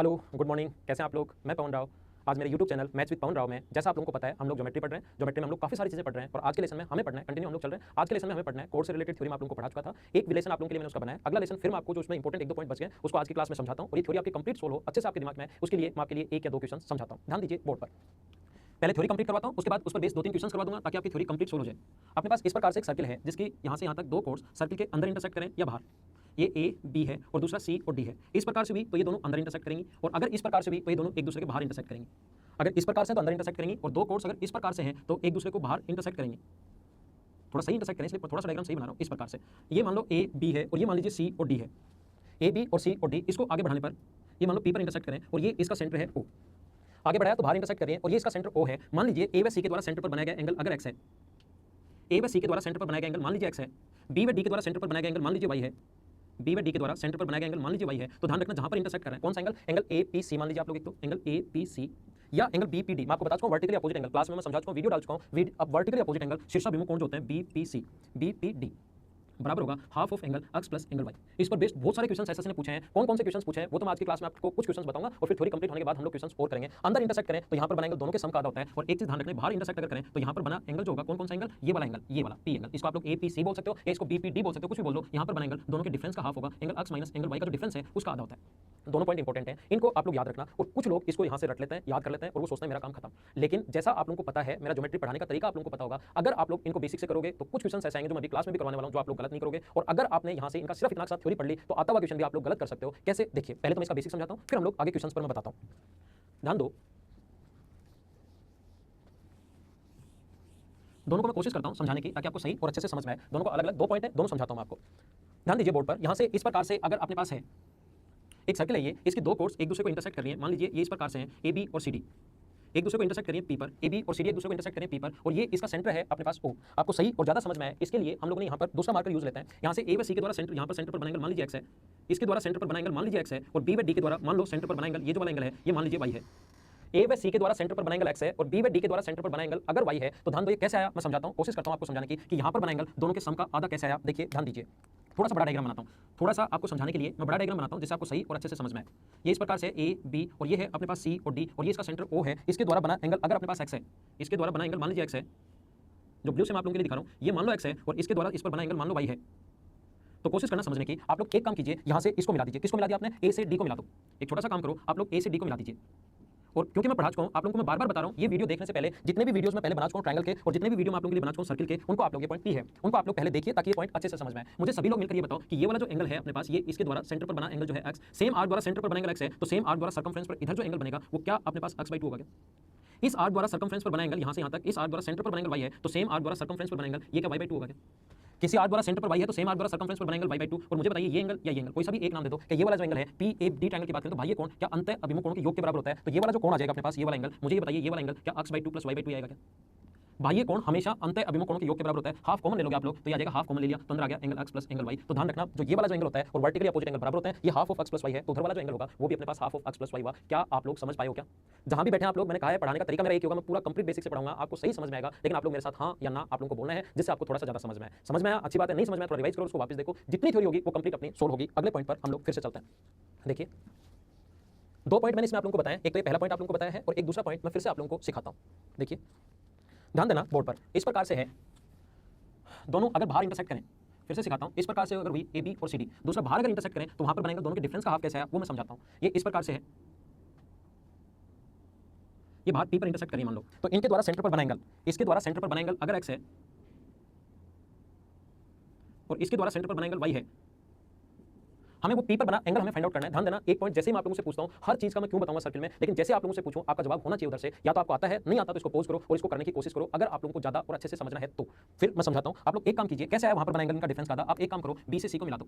Hello, good morning. कैसे हैं आप लोग? मैं पवन राव। आज मेरे यूट्यूब चैनल मैथ्स विद पवन राव में, जैसा आप लोगों को पता है, हम लोग ज्योमेट्री पढ़ रहे हैं। ज्योमेट्री में हम लोग काफी सारी चीजें पढ़ रहे हैं और आज के लेसन में हमें पढ़ना है, कंटिन्यू हम लोग चल रहे हैं। आज के लेसन में हमें पढ़ना है कोड से रिलेटेड थ्योरी। मैं आप लोगों को पढ़ा चुका था। एक लेसन आप लोगों के लिए मैंने उसका बनाया। अगला लेसन फिर मैं आपको जो उसमें इंपॉर्टेंट एक दो पॉइंट बच गए उसको आज की क्लास में समझाता हूं और ये थ्योरी आपकी कंप्लीट सोल्व हो अच्छे से आपके दिमाग में, उसके लिए मैं आपके लिए एक या दो क्वेश्चन समझाता हूं। ध्यान दीजिए बोर्ड पर। पहले थ्योरी कंप्लीट करवाता हूं, उसके बाद उस पर बेस दो तीन क्वेश्चन करवा दूंगा ताकि आपकी थ्योरी कंप्लीट सोल्व हो जाए। अपने पास इस प्रकार से एक सर्किल है जिसकी यहां से यहां तक दो कोर्स सर्किल के अंदर इंटरसेक्ट करें या बाहर। ये ए बी है और दूसरा सी और डी है। इस प्रकार से भी तो ये दोनों अंदर इंटरसेक्ट करेंगी और अगर इस प्रकार से भी तो ये दोनों एक दूसरे के बाहर इंटरसेक्ट करेंगी। अगर इस प्रकार से तो अंदर इंटरसेक्ट करेंगी और दो कोर्स अगर इस प्रकार से हैं तो एक दूसरे को बाहर इंटरसेक्ट करेंगे। थोड़ा सही इंटरसेक्ट करें, इसलिए थोड़ा सा डायग्राम सही बना रहा हूं। इस प्रकार से ये मान लो ए बी है और ये मान लीजिए सी और डी है। ए बी और सी और डी, इसको आगे बढ़ाने पर ये मान लो पी पर इंटरसेक्ट करें और ये इसका सेंटर है ओ। आगे बढ़ाया तो बाहर इंटरसेक्ट करें और ये इसका सेंटर ओ है। मान लीजिए ए व सी के द्वारा सेंटर पर बनाया गया एंगल अगर एक्स है, ए व सी के द्वारा सेंटर पर बनाया गया एंगल मान लीजिए एक्स है, बी व डी के द्वारा सेंटर पर बनाया गया एंगल मान लीजिए वाई है, बी व डी के द्वारा सेंटर पर बनाया गया एंगल मान लीजिए वाई है। तो ध्यान रखना जहां पर इंटरसेक्ट कर रहा है कौन सा angle, angle A P C मान लीजिए आप लोग, एक तो एंगल ए पी सी या एंगल बी पी डी। मैं आपको बता चुका हूं वर्टिकली अपोजिट एंगल, क्लास में मैं समझा चुका हूं, वीडियो डाल चुका हूं। अब वर्टिकली अपोजिट एंगल शीर्षाभिमुख कोण जो होते हैं B P C, B P D बराबर होगा half of angle X plus angle Y. इस पर बेस्ड बहुत सारे क्वेश्चन ऐसे ने पूछे हैं। कौन कौन से क्वेश्चन पूछे हैं वो तो मैं आज की क्लास में आपको कुछ क्वेश्चन बताऊंगा और फिर थ्योरी कंप्लीट होने के बाद हम लोग क्वेश्चन और करेंगे। अंदर इंटरसेक्ट करें तो यहां पर बना एंगल दोनों के सम का आधा होता है और एक चीज ध्यान रखना, बाहर इंटरसेक्ट अगर करें तो यहां पर बना एंगल जो होगा कौन कौन सा एंगल, ये वाला एंगल, ये वाला पी एंगल। इसको आप लोग ए पी सी बोल सकते हो या इसको बी पी डी बोल सकते हो, कुछ भी बोल दो। यहां पर बना एंगल दोनों के डिफरेंस का हाफ होगा। Angle X minus angle Y का जो डिफरेंस है उसका आधा होता है। दोनों पॉइंट इंपॉर्टेंट है, इनको आप लोग याद रखना। और कुछ लोग इसको यहां से रट लेते हैं, याद कर लेते हैं और वो सोचते हैं मेरा काम खत्म। लेकिन जैसा आप लोगों को पता है, मेरा ज्योमेट्री पढ़ाने का तरीका आप लोगों को पता होगा। अगर आप लोग इनको बेसिक से करोगे तो कुछ क्वेश्चन ऐसे आएंगे जो मैं अभी क्लास में भी करवाने वाला हूं, जो आप लोग गलत नहीं करोगे। और अगर आपने यहां से इनका सिर्फ इतना सा थ्योरी पढ़ ली तो आता हुआ क्वेश्चन भी आप लोग गलत कर सकते हो। कैसे, देखिए पहले तो मैं इसका बेसिक समझाता हूं, फिर हम लोग आगे क्वेश्चंस पर मैं बताता हूं। ध्यान दो, दोनों को मैं कोशिश करता हूं समझाने की ताकि आपको सही और अच्छे से समझ में आए। दोनों को अलग अलग दो पॉइंट है, दोनों समझाता हूं मैं आपको। ध्यान दीजिए बोर्ड पर। यहां से इस प्रकार से अगर अपने पास है एक सर्किल है, ये इसकी दो कोर्स एक दूसरे को इंटरसेक्ट कर रही है। मान लीजिए ये इस प्रकार से हैं ए बी और सी डी, एक दूसरे को इंटरसेक्ट करिए पी पर, ए बी और सी डी एक दूसरे को इंटरसेक्ट करें पी पर और ये इसका सेंटर है अपने पास ओ। आपको सही और ज्यादा समझ में आए इसके लिए हम लोग ने यहाँ पर दूसरा मार्कर यूज लेते हैं। यहाँ से ए व सी के द्वारा सेंटर, यहाँ पर सेंटर पर बना एंगल मान लीजिए एक्स है, इसके द्वारा सेंटर पर बना एंगल मान लीजिए एक्स है और बी व डी के द्वारा मान लो सेंटर पर बना एंगल ये जो वाला एंगल है ये मान लीजिए वाई है। ए व सी के द्वारा सेंटर पर बना एंगल एक्स है और बी व डी के द्वारा सेंटर पर बना एंगल अगर वाई है तो ध्यान दो ये कैसे आया, मैं समझाता हूँ, कोशिश करता हूँ आपको समझाने की कि यहाँ पर बना एंगल दोनों के सम का आधा कैसे आया। देखिए ध्यान दीजिए, थोड़ा सा बड़ा डायग्राम बनाता हूँ, थोड़ा सा आपको समझाने के लिए मैं बड़ा डायग्राम बनाता हूँ जिससे आपको सही और अच्छे से समझ में आए। ये इस प्रकार से ए बी और ये है अपने पास सी और डी और ये इसका सेंटर ओ है। इसके द्वारा बना एंगल अगर अपने पास एक्स है, इसके द्वारा बना एंगल मान लीजिए एक्स है, जो ब्लू से मैं आप लोगों के लिए दिखा रहा हूँ, ये मान लो एक्स है और इसके द्वारा इस पर बना एंगल मान लो वाई है। तो कोशिश करना समझने की। आप लोग एक काम कीजिए, यहाँ से इसको मिला दीजिए। किसको मिला दिया आपने, ए से डी को मिला दो। एक छोटा सा काम करो, आप लोग ए से डी को मिला दीजिए। और क्योंकि मैं पढ़ा चुका हूं आप लोगों को मैं बार-बार बता रहा हूं, ये वीडियो देखने से पहले जितने भी वीडियोस मैं पहले बना चुका हूं ट्रायंगल के और जितने भी वीडियो मैं आप लोगों के लिए बना चुका हूं सर्किल के, उनको आप लोग ये पॉइंट पी है उनको आप लोग पहले देखिए ताकि ये पॉइंट अच्छे से समझ में आए। मुझे सभी लोग मिलकर ये बताओ कि ये वाला जो एंगल है अपने पास, ये इसके द्वारा सेंटर पर बना एंगल जो है एक्स, सेम आर द्वारा सेंटर पर बना एंगल एक्स है, तो सेम आर द्वारा सर्कमफ्रेंस पर इधर जो एंगल बनेगा वो क्या अपने पास x/2 होगा क्या? इस आर द्वारा सर्कमफ्रेंस पर बना एंगल यहां से यहां तक, इस आर द्वारा सेंटर पर बना एंगल वाई है, तो सेम आर द्वारा सर्कमफ्रेंस पर बना एंगल ये क्या y/2 होगा क्या? किसी आर द्वारा सेंटर पर वाई है तो सेम आर द्वारा सर्कमफ्रेंस पर बना एंगल y/2। और मुझे बताइए ये एंगल या ये एंगल, कोई सा भी एक नाम दे दो कि ये वाला जो एंगल है पी ए डी ट्रायंगल की बात करें तो भाई ये कोण क्या अंत अभिमुख कोण के योग के बराबर होता है। तो ये वाला जो कोण आ जाएगा अपने पास, ये वाला एंगल, मुझे ये बताइए ये वाला एंगल क्या x/2 + y/2 आएगा क्या? बाह्य कोण हमेशा अंत अभिमुख कोण के योग के बराबर होता है। हाफ कॉमन ले लोगे आप लोग तो ये आ जाएगा, हाफ कॉमन ले लिया तो अंदर आ गया एंगल x + एंगल y। तो ध्यान रखना जो ये वाला जो एंगल होता है और वर्टिकली अपोजिट एंगल बराबर होते हैं, ये हाफ ऑफ x + y है, तो उधर वाला जो एंगल होगा वो भी अपने पास हाफ ऑफ x + y हुआ। क्या आप लोग समझ पाए हो क्या? जहां भी बैठे आप लोग, मैंने कहा है पढ़ाने का तरीका मेरा एक होगा, मैं पूरा कंप्लीट बेसिक से पढ़ाऊंगा, आपको सही समझ में आएगा। लेकिन आप लोग मेरे साथ हां या ना आप लोगों को बोलना है जिससे आपको थोड़ा सा ज्यादा समझ में आए। समझ में आया अच्छी बात है, नहीं समझ में आया थोड़ा रिवाइज करो, उसको वापस देखो, जितनी थ्योरी होगी वो कंप्लीट अपनी सोल्व होगी। अगले पॉइंट पर हम लोग फिर से चलते हैं। देखिए दो पॉइंट मैंने इसमें आप लोगों को बताया, एक तो ये पहला पॉइंट आप लोगों को बताया है और एक दूसरा पॉइंट मैं फिर से आप लोगों को सिखाता हूं। देखिए ध्यान देना बोर्ड पर, इस प्रकार से है दोनों अगर बाहर इंटरसेक्ट करें, फिर से सिखाता हूं, इस प्रकार से अगर हुई ए बी और सी डी, दूसरा बाहर अगर इंटरसेक्ट करें तो वहां पर बनेगा दोनों के डिफरेंस का हाफ कैसे आया वो मैं समझाता हूं। ये इस प्रकार से है, ये बाहर पी पर इंटरसेक्ट करिए मान लो, तो इनके द्वारा सेंटर पर बना एंगल, इसके द्वारा सेंटर पर बना एंगल अगर एक्स है और इसके द्वारा सेंटर पर बना एंगल वाई है, हमें वो पी पर बना एंगल हमें फाइंड आउट करना है। ध्यान देना एक पॉइंट, जैसे ही मैं आप लोगों से पूछता हूं हर चीज का मैं क्यों बताऊंगा सर्किल में, लेकिन जैसे आप लोगों से पूछूं आपका जवाब होना चाहिए उधर से, या तो आपको आता है, नहीं आता तो इसको पॉज करो और इसको करने की कोशिश करो। अगर आप लोगों को ज्यादा और अच्छे से समझना है तो फिर मैं समझाता हूं। आप लोग एक काम कीजिए, कैसे है वहां पर बना एंगल का डिफरेंस का था, आप एक काम करो बी से सी को मिला दो,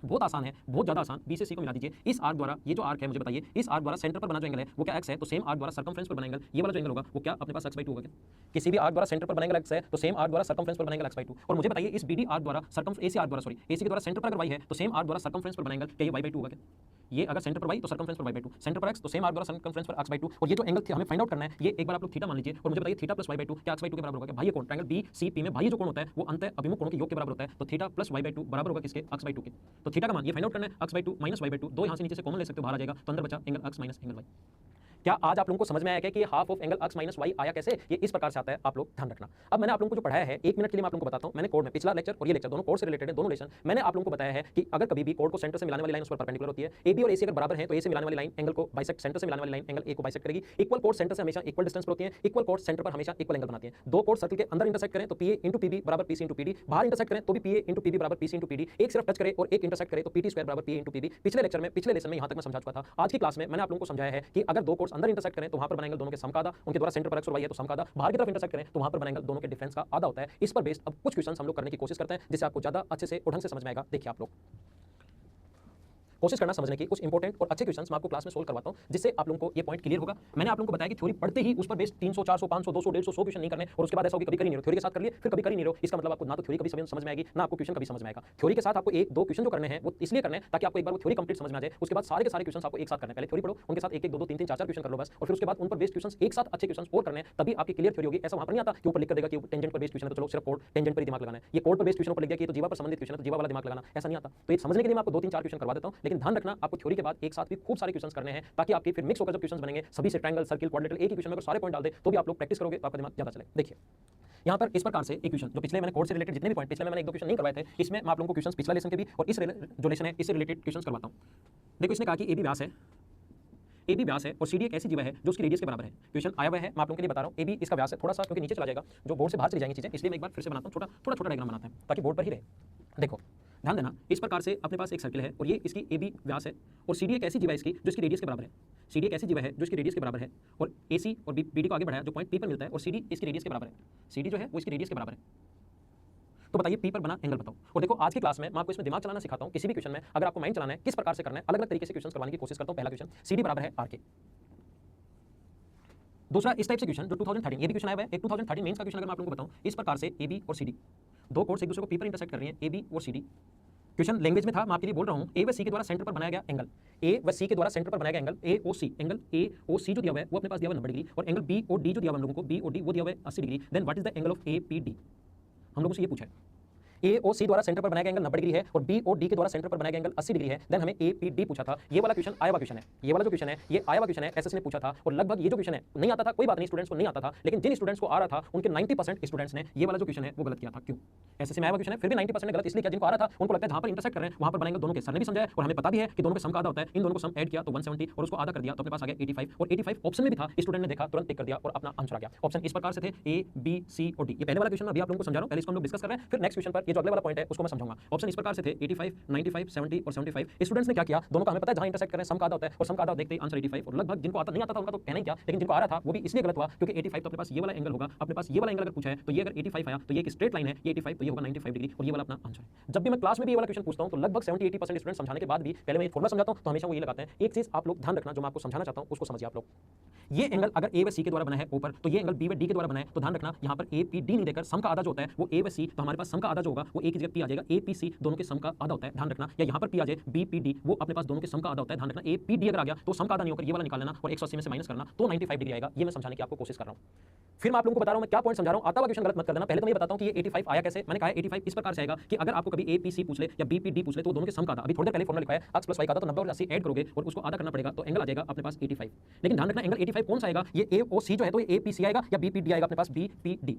बहुत आसान है, बहुत ज्यादा आसान। बी से सी को मिला दीजिए। इस आर्क द्वारा, ये जो आर्क है मुझे बताइए, इस आर्क द्वारा सेंटर पर बना जो एंगल है वो क्या एक्स है, तो सेम आर्क द्वारा सर्कमफ्रेंस पर बना एंगल ये वाला जो एंगल होगा वो क्या अपने पास x/2 होगा क्या? किसी भी आर्क द्वारा सेंटर पर बना एंगल x है तो सेम आर्क द्वारा सर्कमफ्रेंस पर बना एंगल x/2। और मुझे बताइए इस BD आर्क द्वारा एसी आर्क द्वारा सॉरी एसी के द्वारा सेंटर पर अगर y है तो सेम आर्क द्वारा सर्कमफ्रेंस पर बना एंगल क्या ये y/2 होगा क्या? ये अगर सेंटर पर y तो सर्कमफ्रेंस पर y/2, सेंटर पर x तो सेम आर्क द्वारा सर्कमफ्रेंस पर x/2। और ये जो एंगल हमें फाइंड आउट करना है, ये एक बार आप लोग थीटा मान लीजिए और मुझे बताइए थीटा + y/2 क्या x/2 के बराबर होगा क्या? भाई ये कोण ट्रायंगल BCP में भाई जो कोण होता है वो अंत अभिमुख कोणों के योग के बराबर होता है, तो थीटा + y/2 बराबर होगा किसके? x/2 के। तो थीटा का मान ये फाइंड आउट करना है, x/2 - y/2, दो यहाँ से नीचे से कॉमन ले सकते हो, बाहर आ जाएगा, तो अंदर बचा angle x minus angle y। क्या आज आप लोगों को समझ में आया क्या कि half of angle x minus y आया कैसे? ये इस प्रकार से आता है, आप लोग ध्यान रखना। अब मैंने आप लोगों को जो पढ़ाया है, 1 मिनट के लिए मैं आप लोगों को बताता हूं। मैंने कोड में पिछला लेक्चर और ये लेक्चर दोनों कोड से रिलेटेड है, दोनों लेसन मैंने आप लोगों को बताया है कि अगर कभी भी कोड को सेंटर से मिलाने वाली लाइन उस पर परपेंडिकुलर होती है, AB और AC अगर बराबर है तो A से मिलाने वाली लाइन एंगल को बाइसेक्ट, सेंटर से मिलाने वाली लाइन एंगल A को बाइसेक्ट करेगी। इक्वल कोड सेंटर से हमेशा इक्वल डिस्टेंस पर होती है, इक्वल कोड सेंटर पर हमेशा इक्वल एंगल बनाती है। दो कोड सर्कल के अंदर इंटरसेक्ट करें तो PA × PB बराबर PC × PD, बाहर इंटरसेक्ट करें तो भी PA × PB बराबर PC × PD, एक सिर्फ टच करे और एक इंटरसेक्ट करे तो PT² बराबर PA × PB। पिछले लेक्चर में, पिछले लेसन में यहां तक मैं समझा चुका था। आज की क्लास में मैंने आप लोगों को समझाया है कि अगर दो कोड्स अंदर इंटरसेक्ट करें तो वहां पर बना एंगल दोनों के सम का आधा, उनके द्वारा सेंटर पर x और y है तो सम का आधा, बाहर की तरफ इंटरसेक्ट करें तो वहां पर बना एंगल दोनों के डिफरेंस का आधा होता है। इस पर बेस्ड अब कुछ क्वेश्चंस हम लोग करने की कोशिश करते हैं जिससे आपको ज्यादा अच्छे से और ढंग से समझ में आएगा। देखिए आप लोग कोशिश करना समझने की, कुछ इंपॉर्टेंट और अच्छे क्वेश्चंस मैं आपको क्लास में सोल्व करवाता हूं जिससे आप लोगों को ये पॉइंट क्लियर होगा। मैंने आप लोगों को बताया कि थ्योरी पढ़ते ही उस पर बेस्ड 300 400 500 200 150 100 क्वेश्चन नहीं करने और उसके बाद ऐसा होगा कभी कर ही नहीं रहो, थ्योरी के साथ कर लिए फिर कभी कर ही नहीं रहो। इसका मतलब आपको ना तो थ्योरी कभी समझ में आएगी ना आपको क्वेश्चन कभी समझ में आएगा। थ्योरी के साथ आपको एक दो क्वेश्चन जो करने हैं वो इसलिए करने हैं ताकि आपको एक बार वो थ्योरी कंप्लीट समझ में आ जाए, उसके बाद सारे के सारे क्वेश्चन आपको एक साथ करने, पहले थ्योरी पढ़ो, उनके साथ एक एक दो दो तीन तीन चार चार क्वेश्चन कर लो बस, और फिर उसके बाद उन पर बेस्ड क्वेश्चन एक साथ अच्छे क्वेश्चन और करने, तभी आपकी क्लियर थ्योरी होगी। ऐसा वहां पर नहीं आता कि ऊपर लिख कर देगा कि टेंजेंट पर बेस्ड क्वेश्चन है तो चलो सिर्फ कोड टेंजेंट पर ही दिमाग लगाना है, ये कोड पर बेस्ड क्वेश्चन पर लिख दिया कि तो जीवा पर संबंधित क्वेश्चन है तो जीवा वाला दिमाग लगाना, ऐसा नहीं आता। तो ये समझने के लिए मैं आपको दो तीन चार क्वेश्चन करवा देता हूं, लेकिन ध्यान रखना आपको थ्योरी के बाद एक साथ भी खूब सारे क्वेश्चंस करने हैं ताकि आपके फिर मिक्स होकर जब क्वेश्चंस बनेंगे सभी से ट्रायंगल सर्किल क्वाड्रिलेटरल एक ही क्वेश्चन में अगर सारे पॉइंट डाल दे तो भी आप लोग प्रैक्टिस करोगे तो आपका दिमाग ज्यादा चले। देखिए यहाँ पर इस प्रकार से एक क्वेश्चन जो पिछले मैंने कोड से रिलेटेड जितने भी पॉइंट पिछले मैंने एक दो क्वेश्चन नहीं करवाए थे, इसमें मैं आप लोगों को क्वेश्चन पिछला लेसन के भी और इस जो लेसन है इससे रिलेटेड क्वेश्चन करवाता हूँ। देखो इसने कहा कि AB व्यास है, AB व्यास है और CD एक ऐसी जीवा है जो उसकी रेडियस के बराबर है। क्वेश्चन आया हुआ है, मैं आप लोगों के लिए बता रहा हूँ। AB इसका व्यास है, थोड़ा सा क्योंकि नीचे चला जाएगा जो बोर्ड से बाहर चली जाएंगी चीजें, इसलिए मैं एक बार फिर से बनाता हूँ, छोटा डायग्राम बनाते हैं ताकि बोर्ड पर ही रहे। देखो ध्यान देना, इस प्रकार से अपने पास एक सर्किल है और ये इसकी AB व्यास है और CD एक ऐसी जीवा है इसकी जो इसकी रेडियस के बराबर है। CD एक ऐसी जीवा है जो इसकी रेडियस के बराबर है और AC और BD को आगे बढ़ाया जो पॉइंट P पर मिलता है और CD इसकी रेडियस के बराबर है। CD जो है वो इसकी रेडियस के बराबर है। तो बताइए P पर बना एंगल बताओ। और देखो आज की क्लास में मैं आपको इसमें दिमाग चलाना सिखाता हूं, किसी भी क्वेश्चन में अगर आपको माइंड चलाना है किस प्रकार से करना है, अलग अलग तरीके से क्वेश्चन करवाने की कोशिश करता हूं। पहला क्वेश्चन CD बराबर है R के। दूसरा इस टाइप से क्वेश्चन जो 2013 ये भी क्वेश्चन आया हुआ है, एक 2013 मेंस का क्वेश्चन अगर मैं आप लोगों को बताऊं, इस प्रकार से AB और CD दो कोड्स एक दूसरे को P पर इंटरसेक्ट कर रही हैं, AB और CD। क्वेश्चन लैंग्वेज में था, मैं आपके लिए बोल रहा हूं, A व C के द्वारा सेंटर पर बनाया गया एंगल, A व C के द्वारा सेंटर पर बनाया गया एंगल AOC, एंगल AOC जो दिया हुआ है वो अपने पास दिया हुआ 90 डिग्री और एंगल BOD जो दिया हुआ हम लोगों को BOD वो दिया हुआ है 80 degree. Then what is the angle of APD? हम लोगों से ये पूछा है। AOC द्वारा सेंटर पर बनाया गया एंगल 90 डिग्री है और BOD के द्वारा सेंटर पर बनाया गया एंगल 80 डिग्री है। देन हमें APD पूछा था। ये वाला क्वेश्चन आया हुआ क्वेश्चन है, ये वाला जो क्वेश्चन है ये आया हुआ क्वेश्चन है, एसएससी ने पूछा था और लगभग ये जो क्वेश्चन है नहीं आता था, कोई बात नहीं, स्टूडेंट्स को नहीं आता था, लेकिन जिन स्टूडेंट्स को आ रहा था उनके 90% स्टूडेंट्स ने ये वाला जो क्वेश्चन है वो गलत किया था। क्यों? एसएससी में आया हुआ क्वेश्चन है फिर भी 90% ने गलत इसलिए किया, जिनको आ रहा था उनको लगता है जहां पर इंटरसेक्ट कर रहे हैं वहां पर बनाएंगे दोनों के। सर ने भी समझाया और हमें पता भी है कि दोनों का सम का आधा होता है, इन दोनों को सम ऐड किया तो 170 और उसको आधा कर दिया तो अपने पास आ गया 85 और 85 ऑप्शन में भी था, स्टूडेंट ने देखा तुरंत टिक कर दिया और अपना आंसर आ गया। ऑप्शन इस प्रकार से थे A B C और D। ये पहले वाला क्वेश्चन अभी आप लोगों को समझा रहा हूं, पहले इसको हम लोग डिस्कस कर रहे हैं, फिर नेक्स्ट क्वेश्चन पर ये जो अगले वाला पॉइंट है उसको मैं समझाऊंगा। ऑप्शन इस प्रकार से थे 85 95 70 और 75। स्टूडेंट्स ने क्या किया, दोनों का हमें पता है जहां इंटरसेक्ट करें सम का आधा होता है और सम का आधा देखते ही आंसर 85 और लगभग जिनको आता नहीं आता था उनका तो कहना ही क्या, लेकिन जिनको आ रहा था वो भी इसलिए गलत हुआ क्योंकि 85 तो अपने पास ये वाला एंगल होगा, अपने पास ये वाला एंगल अगर पूछा है तो ये अगर 85 आया तो ये एक स्ट्रेट लाइन है, ये 85 तो ये होगा 95 डिग्री और ये वाला अपना आंसर है। जब भी मैं क्लास में भी ये वाला क्वेश्चन पूछता हूं तो लगभग 70-80% स्टूडेंट समझाने के बाद भी पहले मैं फॉर्मूला समझाता हूं तो हमेशा वो ये लगाते हैं। एक चीज आप लोग ध्यान रखना जो मैं आपको समझाना चाहता हूं उसको समझिए आप लोग। ये एंगल अगर A व C के द्वारा बना है ऊपर तो ये एंगल B व D के द्वारा बना है, तो ध्यान रखना यहाँ पर APD नहीं देकर सम का आधा जो होता है वो A व C, तो हमारे पास सम का आधा जो होगा वो एक जगह P आ जाएगा, APC दोनों के सम का आधा होता है, ध्यान रखना। या यहाँ पर P आ जाए BPD वो अपने पास दोनों के सम का आधा होता है, ध्यान रखना। APD अगर आ गया तो सम का आधा नहीं होकर ये वाला निकाल लेना और 180 में से माइनस करना तो 95 डिग्री आएगा। ये मैं समझाने की आपको कोशिश कर रहा हूँ। फिर मैं आप लोगों को बता रहा हूं मैं क्या पॉइंट समझा रहा हूं, आता हुआ क्वेश्चन गलत मत कर देना। पहले तो मैं ये बताता हूं कि ये 85 आया कैसे। मैंने कहा है 85 इस प्रकार से आएगा कि अगर आपको कभी APC पूछ ले या BPD पूछ ले तो दोनों के सम का आधा, अभी थोड़ी देर पहले फॉर्मूला लिखा है x + y का आधा, तो 90 और 80 ऐड करोगे और उसको आधा करना पड़ेगा तो एंगल आ जाएगा अपने पास 85। लेकिन ध्यान रखना एंगल 85 कौन सा आएगा, ये AOC जो है तो ये APC आएगा या BPD आएगा अपने पास BPD।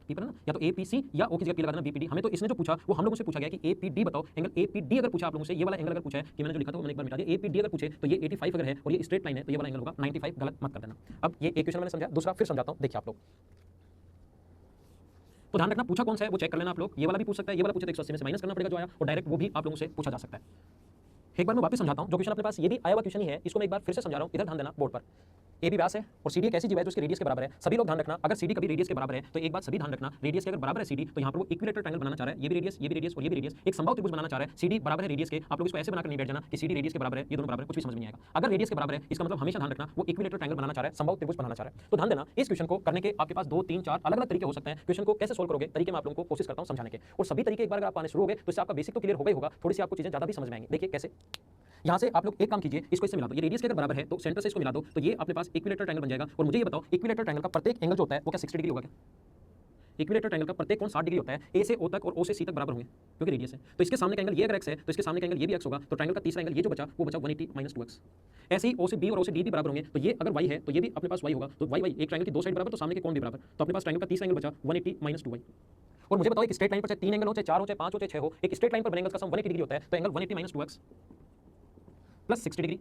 P पर ना या तो APC या O की जगह P लगा देना BPD। हमें तो इसने जो पूछा वो हम लोगों से पूछा गया कि APD बताओ, एंगल APD अगर पूछा आप लोगों से, ये वाला एंगल अगर पूछा है कि मैंने जो लिखा था वो मैंने एक बार मिटा दिया, APD अगर पूछे तो ये 85 अगर है और ये स्ट्रेट लाइन है तो ये वाला एंगल होगा 95, गलत मत कर देना। अब ये एक क्वेश्चन मैंने समझा, दूसरा फिर समझाता हूं, देखिए आप लोग। तो ध्यान रखना पूछा कौन सा है वो चेक कर लेना आप लोग। ये वाला भी पूछ सकता है, ये वाला पूछे तो 180 में से माइनस करना पड़ेगा जो आया, और डायरेक्ट वो भी आप लोगों से पूछा जा सकता है। एक बार मैं वापस समझाता हूं, जो क्वेश्चन अपने पास ये भी आया हुआ क्वेश्चन ही है, इसको मैं एक बार फिर से समझा रहा हूं, इधर ध्यान देना बोर्ड पर। AB व्यास है और CD एक ऐसी जीवा है जो उसके रेडियस के बराबर है। सभी लोग ध्यान रखना, अगर CD कभी रेडियस के बराबर है तो एक बात सभी ध्यान रखना, रेडियस के अगर बराबर है CD तो यहाँ पर वो इक्विलेटरल ट्रायंगल बनाना चाह रहा है, ये भी रेडियस और ये भी रेडियस, एक समबाहु त्रिभुज बनाना चाह रहा है। CD बराबर है रेडियस के, आप लोग इसको ऐसे बनाकर नहीं बैठ जाना कि CD रेडियस के बराबर है, ये दोनों बराबर है, कुछ भी समझ में नहीं आएगा। अगर रेडियस के बराबर है इसका मतलब हमेशा ध्यान रखना वो इक्विलेटरल ट्रायंगल बनाना चाह रहा है, समबाहु त्रिभुज बनाना चाह रहा है। तो ध्यान देना इस क्वेश्चन को करने के आपके पास 2 3 4 अलग अलग तरीके हो सकते हैं। क्वेश्चन को कैसे सोल्व करोगे तरीके मैं आप लोगों को कोशिश करता हूं समझाने के, और सभी तरीके एक बार अगर आप आने शुरू हो गए तो इससे आपका बेसिक तो क्लियर हो गई होगा, थोड़ी सी आपको चीजें ज्यादा भी समझ में आएंगी। देखिए कैसे, यहाँ से आप लोग एक काम कीजिए, इसको इससे मिला दो, ये रेडियस के अगर बराबर है तो सेंटर से इसको मिला दो तो ये अपने पास इक्विलेटरल ट्रायंगल बन जाएगा। और मुझे ये बताओ इक्विलेटरल ट्रायंगल का प्रत्येक एंगल जो होता है वो क्या 60 डिग्री होगा क्या? इक्विलेटरल ट्रायंगल का प्रत्येक कोण 60 डिग्री होता है, ए से ओ तक और ओ से सी तक बराबर होंगे क्योंकि रेडियस है। तो इसके सामने का एंगल ये अगर x है तो इसके सामने का एंगल ये भी x होगा, तो ट्रायंगल का तीसरा एंगल ये जो बचा वो बचा 180 - 2x। ऐसे ही o से b और o से d भी बराबर होंगे, तो ये अगर y है तो ये भी अपने पास y होगा, तो y एक ट्रायंगल की दो साइड बराबर तो सामने के कोण भी बराबर, तो अपने पास ट्रायंगल का तीसरा एंगल बचा 180 - 2y। और मुझे बताओ एक स्ट्रेट लाइन पर चाहे 3 एंगल हो, चाहे 4 हो, चाहे 5 हो, चाहे 6 हो, एक स्ट्रेट लाइन पर बने एंगल का सम 180 डिग्री होता है, तो angle 180 - 2x plus 60 degree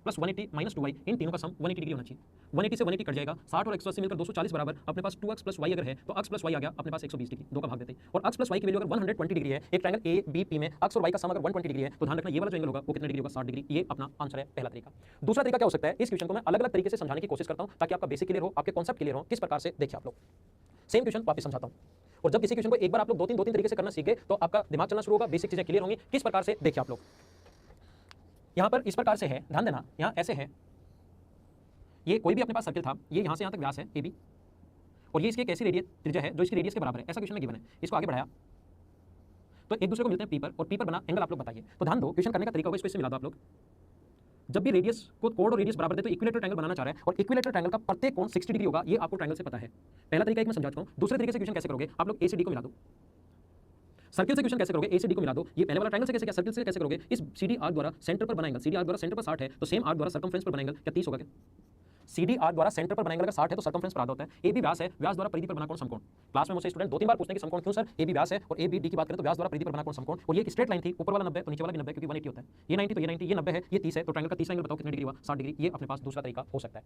plus 180 - 2y, इन तीनों का सम 180 डिग्री होना चाहिए। 180 से 180 कट जाएगा, 60 और 180 मिलकर 240 बराबर, अपने पास 2x प्लस y अगर है तो x प्लस y आ गया अपने पास 120 डिग्री, दो का भाग देते हैं। और x प्लस y की वैल्यू अगर 120 डिग्री है, एक ट्रायंगल ए बी पी में x और y का सम अगर 120 डिग्री है, तो ध्यान रखना ये वाला जो एंगल होगा वो कितने डिग्री होगा, 60 डिग्री। ये अपना आंसर है पहला तरीका। दूसरा तरीका क्या हो सकता है, इस क्वेश्चन को मैं अलग अलग तरीके से समझाने की कोशिश करता हूं ताकि आपका बेसिक क्लियर हो, आपके कॉन्सेप्ट क्लियर हो। किस प्रकार से देखिए आप लोग, सेम क्वेश्चन वापस समझाता हूं, और जब किसी क्वेश्चन को एक बार आप लोग दो तीन तरीके से करना सीख गए तो आपका दिमाग चलना शुरू होगा, बेसिक चीजें क्लियर होंगी। किस प्रकार से देखिए आप लोग, यहां पर इस प्रकार से है, ध्यान देना, यहां ऐसे है, ये कोई भी अपने पास सर्किल था, ये यहां से यहां तक व्यास है ए बी, और ये इसकी एक ऐसी रेडियस त्रिज्या है जो इसकी रेडियस के बराबर है, ऐसा क्वेश्चन में गिवन है। इसको आगे बढ़ाया तो एक दूसरे को मिलते हैं पी पर, और पी पर बना एंगल आप लोग बताइए। तो ध्यान दो, क्वेश्चन करने का तरीका होगा, इसको इससे मिला दो आप लोग। जब भी रेडियस को कोण और रेडियस बराबर दे तो इक्विलेटरल ट्रायंगल बनाना चाह रहा है, और इक्विलेटरल ट्रायंगल का प्रत्येक कोण 60 डिग्री होगा, ये आपको ट्रायंगल से पता है। पहला तरीका एक मैं समझा चुका हूं। दूसरे तरीके से क्वेश्चन कैसे करोगे आप लोग, ए से डी को मिला दो। सर्किल से क्वेश्चन कैसे करोगे, ए से डी को मिला दो। ये पहले वाला ट्रायंगल से कैसे, क्या सर्किल से कैसे करोगे, इस सीडी आर्क द्वारा सेंटर पर बना एंगल, सीडी आर्क द्वारा सेंटर पर 60 है तो सेम आर्क द्वारा सर्कमफ्रेंस पर बना एंगल क्या 30 होगा क्या? सीडी आर्क द्वारा सेंटर पर बना एंगल अगर 60 है तो सर्कमफ्रेंस पर आधा होता है। ए बी व्यास है, व्यास द्वारा परिधि पर बना कोण समकोण। क्लास में मुझसे स्टूडेंट 2-3 बार पूछते हैं कि समकोण क्यों सर, ए बी व्यास है और ए बी डी की बात करें तो व्यास द्वारा परिधि पर बना कोण समकोण। और ये एक स्ट्रेट लाइन थी, ऊपर वाला 90 तो नीचे वाला भी 90 क्योंकि 180 होता है। ये 90 तो ये 90, ये 90 है, ये 30 है, तो ट्रायंगल का तीसरा एंगल बताओ कितने डिग्री हुआ, 60 डिग्री। ये अपने पास दूसरा तरीका हो सकता है।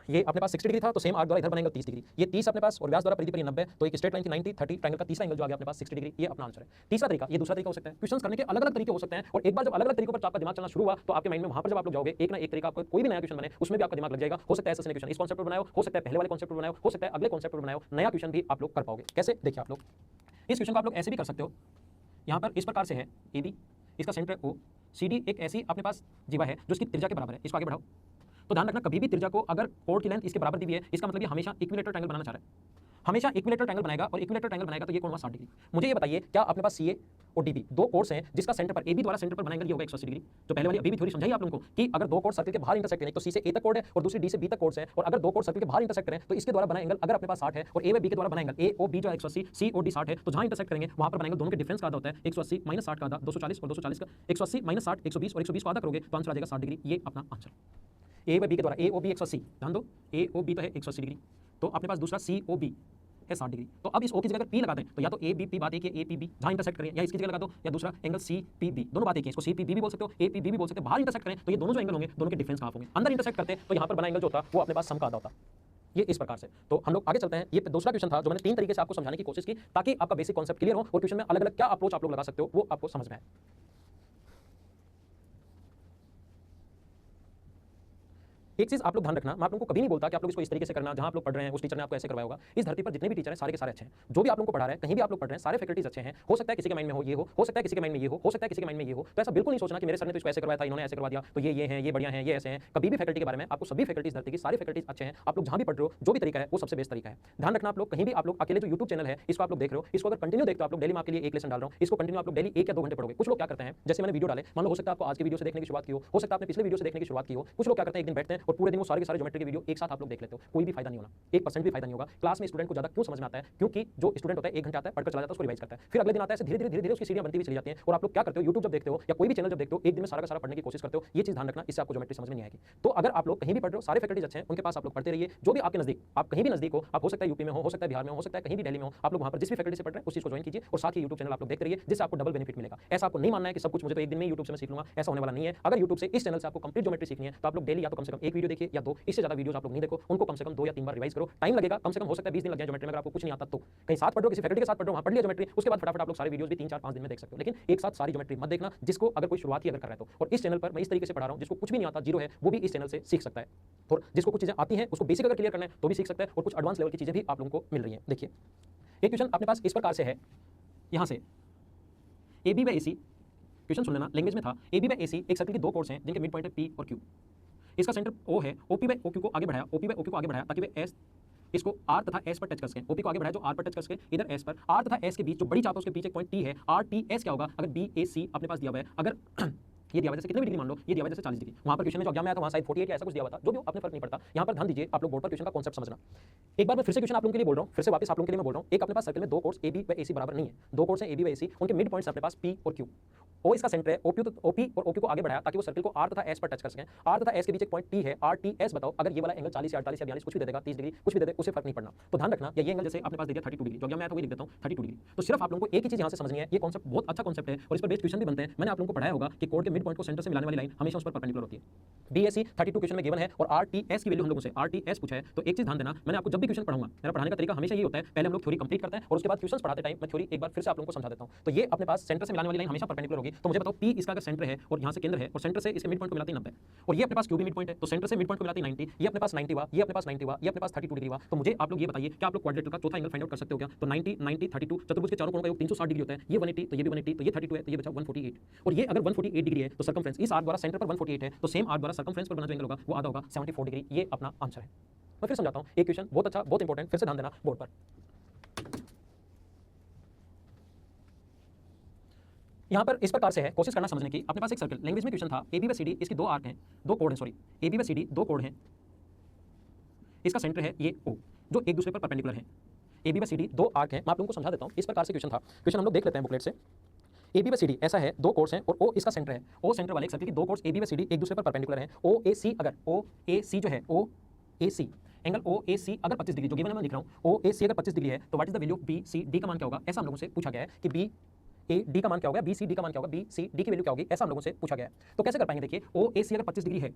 ये अपने पास 60 डिग्री था तो सेम आर्क द्वारा इधर बनेगा 30 डिग्री, ये 30 अपने पास और व्यास द्वारा परिधि पर ये 90, तो एक स्ट्रेट लाइन की 90 30, ट्रायंगल का तीसरा एंगल जो आ गया अपने पास 60 डिग्री, ये अपना आंसर है। तीसरा तरीका, ये दूसरा तरीका हो सकता है। क्वेश्चंस करने के अलग अलग तरीके हो सकते हैं, और एक बार जब अलग अलग तरीकों पर आपका दिमाग चलना शुरू हुआ तो आपके माइंड में वहां पर जब आप लोग जाओगे एक ना एक तरीका, आपको कोई भी नया क्वेश्चन बने उसमें भी आपका दिमाग लग जाएगा। हो सकता है ऐसा क्वेश्चन इस कॉन्सेप्ट पर बनाओ, हो सकता है पहले वाले कॉन्सेप्ट पर बनाओ, हो सकता है अगले कॉन्सेप्ट पर बनाओ, नया क्वेश्चन भी आप लोग कर पाओगे। कैसे देखिए आप लोग, इस क्वेश्चन को आप लोग ऐसे भी कर सकते हो। यहाँ पर इस प्रकार से है ए बी, इसका सेंटर ओ, सी डी एक ऐसी अपने पास जीवा है जो इसकी त्रिज्या के बराबर है। इसको आगे बढ़ाओ तो ध्यान रखना कभी भी त्रिज्या को अगर कोण की लेंथ इसके बराबर दी हुई है, इसका मतलब ये हमेशा इक्विलेटरल ट्रायंगल बनाना चाह रहा है, हमेशा इक्विलेटरल ट्रायंगल बनाएगा, और इक्विलेटरल ट्रायंगल बनाएगा तो ये कोण हुआ 60 डिग्री। मुझे ये बताइए क्या अपने पास सी ए और डी बी दो कोर्स हैं जिसका सेंटर पर ए बी द्वारा सेंटर पर बना एंगल ये होगा 180 डिग्री। तो पहले वाली अभी भी थ्योरी समझाई आप लोगों को कि अगर दो कोर्स सर्किल के बाहर इंटरसेक्ट करें, तो सी से ए तक कोण है और दूसरी डी से बी तक कोर्स है, और अगर दो कोर्स सर्किल के बाहर इंटरसेक्ट करें तो इसके द्वारा बना एंगल अगर अपने पास 60 है और ए व बी के द्वारा बना एंगल ए ओ बी जो है 180, सी ओ डी 60 है, तो जहां इंटरसेक्ट करेंगे वहां पर बना एंगल दोनों के डिफरेंस का आधा होता है। 180 - 60 का आधा 240 और 240 का 180 - 60 120 और 120 को आधा करोगे तो आंसर आ जाएगा 60 डिग्री। ये अपना आंसर ए व बी के द्वारा, ए ओ बी 180, ध्यान दो ए ओ बी तो है 180 डिग्री, तो अपने पास दूसरा सी ओ बी है 60 डिग्री। तो अब इस ओ की जगह अगर पी लगा दें तो या तो ए बी पी बात एक है, ए पी बी जहां इंटरसेक्ट करें, या इसकी जगह लगा दो, या दूसरा एंगल सी पी बी, दोनों बात एक है। इसको सी पी बी भी बोल सकते हो, ए पी बी भी बोल सकते हो। बाहर इंटरसेक्ट करें तो ये दोनों जो एंगल होंगे दोनों के डिफरेंस हाफ होंगे। अंदर इंटरसेक्ट करते तो यहाँ पर बना एंगल जो होता वो अपने पास सम का आधा होता। ये इस प्रकार से। तो हम लोग आगे चलते हैं। ये दूसरा क्वेश्चन था जो मैंने 3 तरीके से आपको समझाने की कोशिश की ताकि आपका बेसिक कॉन्सेप्ट क्लियर हो और क्वेश्चन में अलग अलग क्या अप्रोच आप लोग लगा सकते हो वो आपको समझ में आए। एक चीज आप लोग ध्यान रखना, मैं आप लोगों को कभी नहीं बोलता कि आप लोग इसको इस तरीके से करना, जहां आप लोग पढ़ रहे हैं उस टीचर ने आपको ऐसे करवाया होगा। इस धरती पर जितने भी टीचर हैं सारे के सारे अच्छे हैं, जो भी आप लोगों को पढ़ा रहे हैं, कहीं भी आप लोग पढ़ रहे हैं, सारे फैकल्टीज अच्छे हैं। हो सकता है किसी के माइंड में हो ये हो सकता है किसी के माइंड में ये हो सकता है किसी के माइंड में ये हो। तो ऐसा बिल्कुल नहीं सोचना कि मेरे सर ने तो इसको ऐसे करवाया था, इन्होंने ऐसे करवा दिया तो ये हैं, ये बढ़िया हैं, ये ऐसे हैं। कभी भी फैकल्टी के बारे में आपको सभी फैकल्टीज धरती की सारी फैकल्टीज अच्छे हैं। आप लोग जहां भी पढ़ रहे हो जो भी तरीका है वो सबसे बेस्ट तरीका है। ध्यान रखना आप लोग कहीं भी आप लोग अकेले जो यूट्यूब चैनल है इसको आप लोग देख रहे हो, इसको अगर कंटिन्यू देखते हो आप लोग, डेली मैं आपके लिए एक लेसन डाल रहा हूं, इसको कंटिन्यू आप लोग डेली 1 या 2 घंटे पढ़ोगे। कुछ लोग क्या करते हैं, जैसे मैंने वीडियो डाले, मान लो हो सकता है आपको आज की वीडियो से देखने की शुरुआत की हो सकता है आपने पिछले वीडियो से देखने की शुरुआत की हो। कुछ लोग क्या करते हैं, एक दिन बैठते हैं और पूरे दिन वो सारे के सारे ज्योमेट्री की वीडियो एक साथ आप लोग देख लेते हो। कोई भी फायदा नहीं होना, 1% भी फायदा नहीं होगा। क्लास में स्टूडेंट को ज्यादा क्यों समझ में आता है, क्योंकि जो स्टूडेंट होता है 1 घंटा आता है, पढ़कर चला जाता है, उसको रिवाइज करता है, फिर अगले दिन आता है, ऐसे धीरे धीरे उसकी सीढ़ियां बनती हुई चली जाती हैं। और आप लोग क्या करते हो, यूट्यूब जब देखते हो या कोई भी चैनल जब देखते हो, एक दिन में सारा का सारा पढ़ने की कोशिश करते हो। ये चीज ध्यान रखना, इससे आपको ज्योमेट्री समझ में नहीं आएगी। तो अगर आप लोग कहीं भी पढ़ रहे हो, सारे फैकल्टीज अच्छे हैं, उनके पास आप लोग पढ़ते रहिए। जो भी आपके नजदीक, आप कहीं भी नजदीक हो, आप हो सकता है यूपी में हो सकता है बिहार में हो सकता है कहीं भी दिल्ली में हो, आप लोग वहां पर जिस भी फैकल्टी से पढ़ रहे हैं उस चीज को ज्वाइन कीजिए और साथ ही यूट्यूब चैनल आप लोग देखते रहिए, जिससे आपको डबल बेनिफिट मिलेगा। ऐसा आपको नहीं मानना है कि सब कुछ मुझे तो एक दिन में यूट्यूब से मैं सीख लूंगा, ऐसा होने वाला नहीं है। अगर यूट्यूब से इस चैनल से आपको कंप्लीट ज्योमेट्री सीखनी है तो आप लोग डेली या तो कम से कम 1 वीडियो देखिए या 2, इससे ज्यादा वीडियोस आप लोग नहीं देखो, उनको कम से कम 2 या 3 बार रिवाइज करो। टाइम लगेगा, कम से कम हो सकता है 20 दिन लग जाए ज्योमेट्री में। अगर आपको कुछ नहीं आता तो कहीं साथ पढ़ रहे हो, किसी फैकल्टी के साथ पढ़ रहे हो, वहां पढ़ लिया ज्योमेट्री, उसके बाद फटाफट आप लोग सारे वीडियोस भी 3-4-5 दिन में देख सकते हो। लेकिन एक साथ सारी ज्योमेट्री मत देखना, जिसको अगर कोई शुरुआत ही अगर कर रहा है तो। और इस चैनल पर मैं इस तरीके से पढ़ा रहा हूं, जिसको कुछ भी नहीं आता, जीरो है, वो भी इस चैनल से सीख सकता है। और जिसको कुछ चीजें आती हैं उसको बेसिक अगर क्लियर करना है तो भी सीख सकता है, और कुछ एडवांस लेवल की चीजें भी आप लोगों को मिल रही हैं। देखिए एक क्वेश्चन अपने पास इस प्रकार से है, यहां से A B by A C, question सुन लेना, लैंग्वेज में था। ए बी बाई ए सी एक सर्किल की दो कोर्स हैं जिनके मिड पॉइंट है पी और क्यू। इसका सेंटर ओ है, ओपी बाई ओक्यू को आगे बढ़ाया, ओपी बाई ओक्यू को आगे बढ़ाया ताकि वे एस इसको आर तथा एस पर टच कर सकें। ओपी को आगे बढ़ाया जो आर पर टच कर सके, इधर एस पर। आर तथा एस के बीच जो बड़ी चाप है उसके बीच एक पॉइंट टी है, आर टी एस क्या होगा अगर बी ए सी अपने पास दिया हुआ है। अगर ये दिया हुआ जैसे कितने भी डिग्री मान लो, ये दिया हुआ जैसे 40 डिग्री, वहां पर क्वेश्चन में जो एग्जाम में आया था वहां शायद 48 या ऐसा कुछ दिया हुआ था, जो भी अपने फर्क नहीं पड़ता। यहाँ पर ध्यान दीजिए, आप लोग बोर्ड पर क्वेश्चन का कॉन्सेप्ट समझना। एक बार मैं फिर से क्वेश्चन आप लोगों के लिए बोल रहा हूँ, फिर से वापस आप लोगों के लिए मैं बोल रहा हूँ। एक अपने पास सर्कल में दो कोर्स ए बी व ए सी बराबर नहीं है, दो कोर्स हैं ए बी व ए सी, उनके मिड पॉइंट्स अपने पास पी और क्यू। ओ इसका सेंटर है, ओपी और ओक्यू को आगे बढ़ाया ताकि वो सर्कल को आर तथा एस पर टच कर सकें। आर तथा एस के बीच एक पॉइंट टी है, आर टी एस बताओ, अगर ये वाला एंगल 40 या 48 या 42 कुछ भी दे देगा, 30 डिग्री कुछ भी दे दे, उससे फर्क नहीं पड़ना। तो ध्यान रखना, ये एंगल जैसे अपने पास दे दिया 32 डिग्री, जो मैं तो वही लिख देता हूँ 32 डिग्री। तो सिर्फ आप लोगों को एक ही चीज यहाँ से समझनी है, ये कॉन्सेप्ट बहुत अच्छा कॉन्सेप्ट है और इस पर बेस्ड क्वेश्चन भी बनते हैं। मैंने आप लोगों को पढ़ाया होगा कि कोड के मिड पॉइंट को सेंटर से मिलाने वाली लाइन हमेशा उस पर परपेंडिकुलर होती है। बीएससी 32 क्वेश्चन में गिवन है और आरटीएस की वैल्यू हम लोगों से आरटीएस पूछा है। तो एक चीज ध्यान देना, मैंने आपको जब भी क्वेश्चन पढ़ाऊंगा, मेरा पढ़ाने का तरीका हमेशा ये होता है, पहले हम लोग थ्योरी कंप्लीट करते हैं और उसके बाद क्वेश्चन पढ़ाते टाइम मैं थ्योरी एक बार फिर से आप लोगों को समझा देता हूं। तो ये अपने पास सेंटर से मिलाने वाली लाइन हमेशा परपेंडिकुलर होगी। तो मुझे बताओ पी इसका अगर सेंटर है और यहां से केंद्र है और सेंटर से इसके मिड पॉइंट को मिलाती 90 और ये अपने पास क्यू भी मिड पॉइंट है, तो सेंटर से मिड पॉइंट को मिलाती 90, ये अपने पास 90 हुआ, ये अपने पास 90 हुआ, ये अपने पास 32 डिग्री हुआ। तो मुझे आप लोग ये बताइए कि आप लोग क्वाड्रेटर का चौथा एंगल फाइंड आउट कर सकते हो क्या? तो 90 90 32 चतुर्भुज के चारों कोणों का योग 360 डिग्री होता है, ये 180 तो ये भी 180 तो ये 32 है तो ये बचा 148 और ये अगर 148 डिग्री है तो सर्कमफ्रेंस इस आर्क द्वारा सेंटर पर 148 है, तो सेम आर्क द्वारा सर्कमफ्रेंस पर बना जो एंगल होगा वो आधा होगा 74 डिग्री। ये अपना आंसर है। मैं फिर समझाता हूं, एक क्वेश्चन बहुत अच्छा बहुत इंपॉर्टेंट, फिर से ध्यान देना बोर्ड पर। यहां पर इस प्रकार से है, कोशिश करना समझने की। अपने पास एक सर्कल लैंग्वेज में क्वेश्चन था, ए बी व सी डी, इसकी दो आर्क हैं, दो कोण हैं, सॉरी ए बी व सी डी दो कोण हैं, इसका सेंटर है ये ओ, जो एक दूसरे पर परपेंडिकुलर है। ए बी व सी डी दो आर्क हैं, मैं आप लोगों को समझा देता हूं। इस प्रकार से क्वेश्चन था, क्वेश्चन हम लोग देख लेते हैं बुकलेट से। ए बी व सी डी ऐसा है, दो कोर्स हैं और ओ इसका सेंटर है। ओ सेंटर वाले एक सर्कल की दो कोर्स ए बी व सी डी एक दूसरे पर परपेंडिकुलर हैं। ओ ए सी, अगर ओ ए सी जो है ओ ए सी एंगल ओ ए सी अगर 25 डिग्री, जो गिवन है मैं लिख रहा हूं, ओ ए सी अगर 25 डिग्री है तो what is the value B C D का मान क्या होगा? ऐसा हम लोगों से पूछा गया है कि बी ए डी का मान क्या होगा, बी सी डी का मान क्या होगा, बी सी डी की वैल्यू क्या होगी, ऐसा हम लोगों से पूछा गया है। तो कैसे कर पाएंगे? देखिए, ओ ए सी अगर 25 डिग्री है,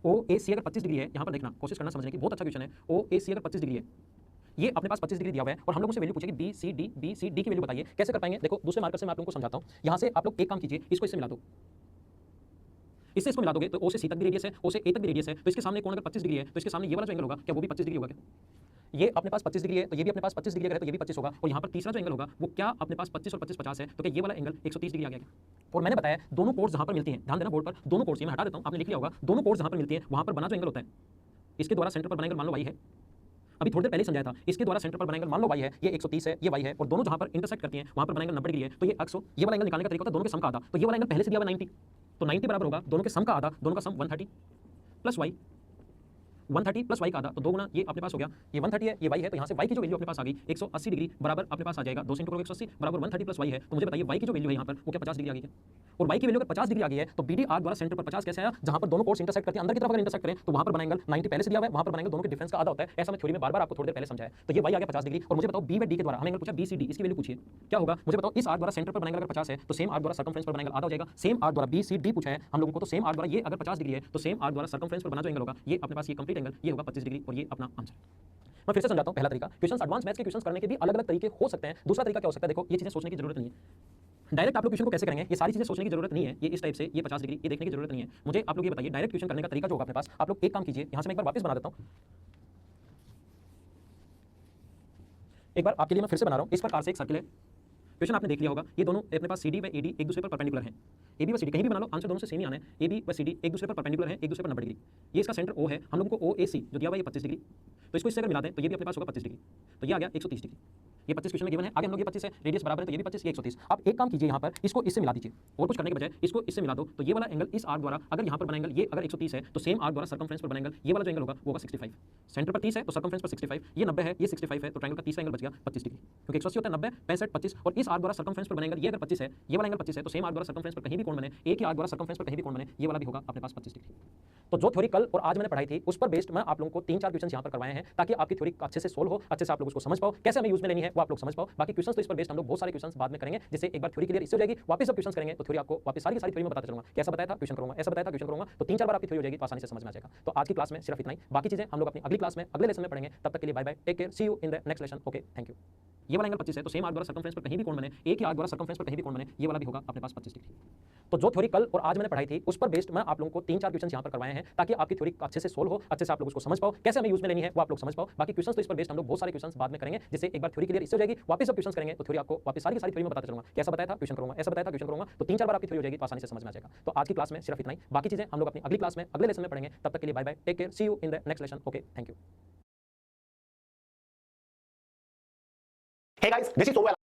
ओ ए सी अगर 25 डिग्री है, यहां पर देखना, कोशिश करना समझने की, बहुत अच्छा क्वेश्चन है। ओ ए सी अगर 25 डिग्री है, ये अपने पास 25 डिग्री दिया हुआ है और हम लोगों से वैल्यू पूछेगी बी सी डी की वैल्यू बताइए। कैसे कर पाएंगे? देखो, दूसरे मार्कर से मैं आप लोगों को समझाता हूं। यहां से आप लोग एक काम कीजिए, इसको इससे मिला दो, इससे इसको मिला दोगे तो ओ से सी तक भी रेडियस है, ओ से ए तक भी रेडियस है, तो इसके सामने कोण अगर 25 डिग्री है तो इसके सामने ये वाला जो एंगल होगा क्या वो भी 25 डिग्री होगा क्या? ये अपने पास 25 डिग्री है तो ये भी अपने पास 25 डिग्री है तो ये भी 25 होगा और यहाँ पर तीसरा जो एंगल होगा वो क्या अपने पास 25 और 25 50 है, तो क्या ये वाला एंगल 130 डिग्री आ गया क्या? और मैंने बताया दोनों कोर्स जहां पर मिलती हैं, ध्यान देना बोर्ड पर, दोनों कोर्स, ये मैं हटा देता हूं, आपने लिख लिया होगा, दोनों कोर्स जहां पर मिलती हैं वहां पर बना जो एंगल होता है, इसके द्वारा सेंटर पर बना एंगल मान लो y है, अभी थोड़ी देर पहले समझाया था, इसके द्वारा सेंटर पर बना एंगल मान लो y है, ये 130 है, ये y है और दोनों जहां पर इंटरसेक्ट करती हैं वहां पर बना एंगल 90 डिग्री है, तो ये अक्स, ये वाला एंगल निकालने का तरीका होता है दोनों के सम का आधा, तो ये वाला एंगल पहले से दिया हुआ 90, तो 90 बराबर होगा दोनों के सम का आधा, दोनों का सम 130 प्लस y, 130 प्लस y का आधा, तो दो गुना ये अपने पास हो गया, ये 130 है, ये y है, तो यहाँ से y की जो वैल्यू अपने पास आ गई 180 डिग्री बराबर अपने पास आ जाएगा, 2 से इंटू करोगे 180 बराबर 130 प्लस y है, तो मुझे बताइए y की जो वैल्यू है यहाँ पर वो क्या 50 डिग्री आ गई क्या? और y की वैल्यू अगर 50 डिग्री आ गई है तो BD आर्क द्वारा सेंटर पर 50 कैसे आया? जहां पर दोनों कोर्स इंटरसेक्ट करते हैं, अंदर की तरफ अगर इंटरसेक्ट करें तो वहां पर बना एंगल 90 पहले से दिया हुआ है, वहां पर बना एंगल दोनों के डिफरेंस का आधा होता है, ऐसा मैं थ्योरी में बार-बार आपको थोड़ी देर पहले समझाया। तो ये y आ गया 50 डिग्री और मुझे बताओ b व d के द्वारा हमें एंगल पूछा BCD, इसकी वैल्यू पूछिए क्या होगा? मुझे बताओ इस आर्क द्वारा सेंटर पर बना एंगल अगर 50 है तो सेम आर्क द्वारा सर्कमफ्रेंस पर बना एंगल आधा हो जाएगा, सेम आर्क द्वारा BCD पूछा है हम लोगों को, तो सेम आर्क द्वारा ये अगर 50 डिग्री है तो सेम आर्क द्वारा सर्कमफ्रेंस पर बना जो एंगल होगा ये अपने पास ये कंप्लीट एंगल ये होगा 25 डिग्री और ये अपना आंसर। मैं फिर से समझाता हूं, पहला तरीका, क्वेश्चंस एडवांस मैथ्स के क्वेश्चंस करने के भी अलग-अलग तरीके हो सकते हैं। दूसरा तरीका क्या हो सकता है? देखो, ये चीजें सोचने की जरूरत नहीं है, डायरेक्ट आप लोग क्वेश्चन को कैसे करेंगे ये सारी चीजें सोचने की जरूरत नहीं है, ये इस टाइप से ये 50 डिग्री ये देखने की जरूरत नहीं है। मुझे आप लोग ये बताइए डायरेक्ट क्वेश्चन करने का तरीका जो होगा अपने पास, आप लोग एक काम कीजिए, यहां से मैं एक बार वापस बना देता हूं, एक बार आपके लिए मैं फिर से बना रहा हूं। इस प्रकार से एक सर्कल है, क्वेश्चन आपने देख लिया होगा, ये दोनों अपने पास CD व AD एक दूसरे पर परपेंडिकुलर हैं, AB व CD कहीं भी बना लो, आंसर दोनों से सेम ही आना है, AB व CD एक दूसरे पर परपेंडिकुलर है, एक दूसरे पर 90 डिग्री, ये इसका सेंटर O है, हम लोगों को OAC जो दिया हुआ है ये 25 डिग्री, तो इसको इससे अगर मिला दें तो ये भी अपने पास होगा 25 डिग्री, तो ये आ गया 130 डिग्री, ये 25 क्वेश्चन में गिवन है, आगे हम लोग ये 25 है, रेडियस बराबर है तो ये भी 25 ये 130। अब एक काम कीजिए, यहाँ पर इसको इससे मिला दीजिए और कुछ करने के बजाय इसको इससे मिला दो, तो ये वाला एंगल इस आर्क द्वारा अगर यहाँ पर बना एंगल ये अगर 130 है तो सेम आर्क द्वारा सर्कमफ्रेंस पर बना एंगल ये वाला जो एंगल होगा वो होगा 65, सेंटर पर 30 है तो सर्कमफ्रेंस पर 65, ये 90 है ये 65 है, तो ट्रायंगल का तीसरा एंगल बच गया 25 डिग्री, क्योंकि 180 होता है 90 65 25 और इस आर्क द्वारा सर्कमफ्रेंस पर बना एंगल ये अगर 25 है, ये वाला एंगल 25 है, तो सेम आर्क द्वारा सर्कमफ्रेंस पर कहीं भी कोण बने, एक ही आर्क द्वारा सर्कमफ्रेंस पर कहीं भी कोण बने, ये वाला भी होगा अपने पास 25 डिग्री। तो जो थ्योरी कल और आज मैंने पढ़ाई थी उस पर बेस्ड मैं आप लोगों को 3-4 क्वेश्चन यहाँ पर करवाए हैं ताकि आपकी थ्योरी अच्छे से सोल्व हो, अच्छे से आप लोग उसको समझ पाओ, कैसे हमें यूज में लेनी है वो आप लोग समझ पाओ। बाकी क्वेश्चन तो इस पर बेस्ड हम लोग बहुत सारे क्वेश्चन बाद में करेंगे, जिससे एक बार थ्योरी क्लियर इससे हो जाएगी, वापस जब क्वेश्चन करेंगे तो थ्योरी आपको वापस सारी की सारी थ्योरी में बताता चलूंगा, कैसा बताया था क्वेश्चन करूंगा, ऐसा बताया था क्वेश्चन करूंगा, तो 3-4 बार आपकी थ्योरी हो जाएगी तो आसानी से समझ में आ जाएगा। तो आज की क्लास में सिर्फ इतना ही, बाकी चीजें हम लोग अपनी अगली क्लास में अगले लेसन में पढ़ेंगे, तब तक के लिए bye bye, take care, see you in the next lesson, okay thank you. ये वाला एंगल 25 है तो सेम आर्क द्वारा सर्कमफ्रेंस पर कहीं भी कोण बने, एक ही आर्क द्वारा सर्कमफ्रेंस पर कहीं भी कोण बने, ये वाला भी होगा अपने पास 25 डिग्री। तो जो थ्योरी कल और आज मैंने पढ़ाई थी उस पर बेस्ड मैं आप लोगों को 3-4 क्वेश्चन यहाँ पर करवाए हैं ताकि आपकी थ्योरी अच्छे से सोल्व हो, अच्छे से आप लोग उसको समझ पाओ, कैसे हमें यूज में लेनी है वो आप लोग समझ पाओ। बाकी क्वेश्चन तो इस पर बेस्ड हम लोग बहुत सारे क्वेश्चन बाद में करेंगे, जिससे एक बार थ्योरी क्लियर इससे हो जाएगी, वापस जब क्वेश्चन करेंगे तो थ्योरी आपको वापस सारी की सारी थ्योरी में बताता चलूंगा, कैसा बताया था क्वेश्चन करूंगा, ऐसा बताया था क्वेश्चन करूंगा, तो 3-4 बार आपकी थ्योरी हो जाएगी तो आसानी से समझ में आ जाएगा। तो आज की क्लास में सिर्फ इतना ही, बाकी चीजें हम लोग अपनी अगली क्लास में अगले लेसन में पढ़ेंगे, तब तक के लिए bye bye, take care, see you in the next lesson, okay thank you. Hey guys, this is Sovel.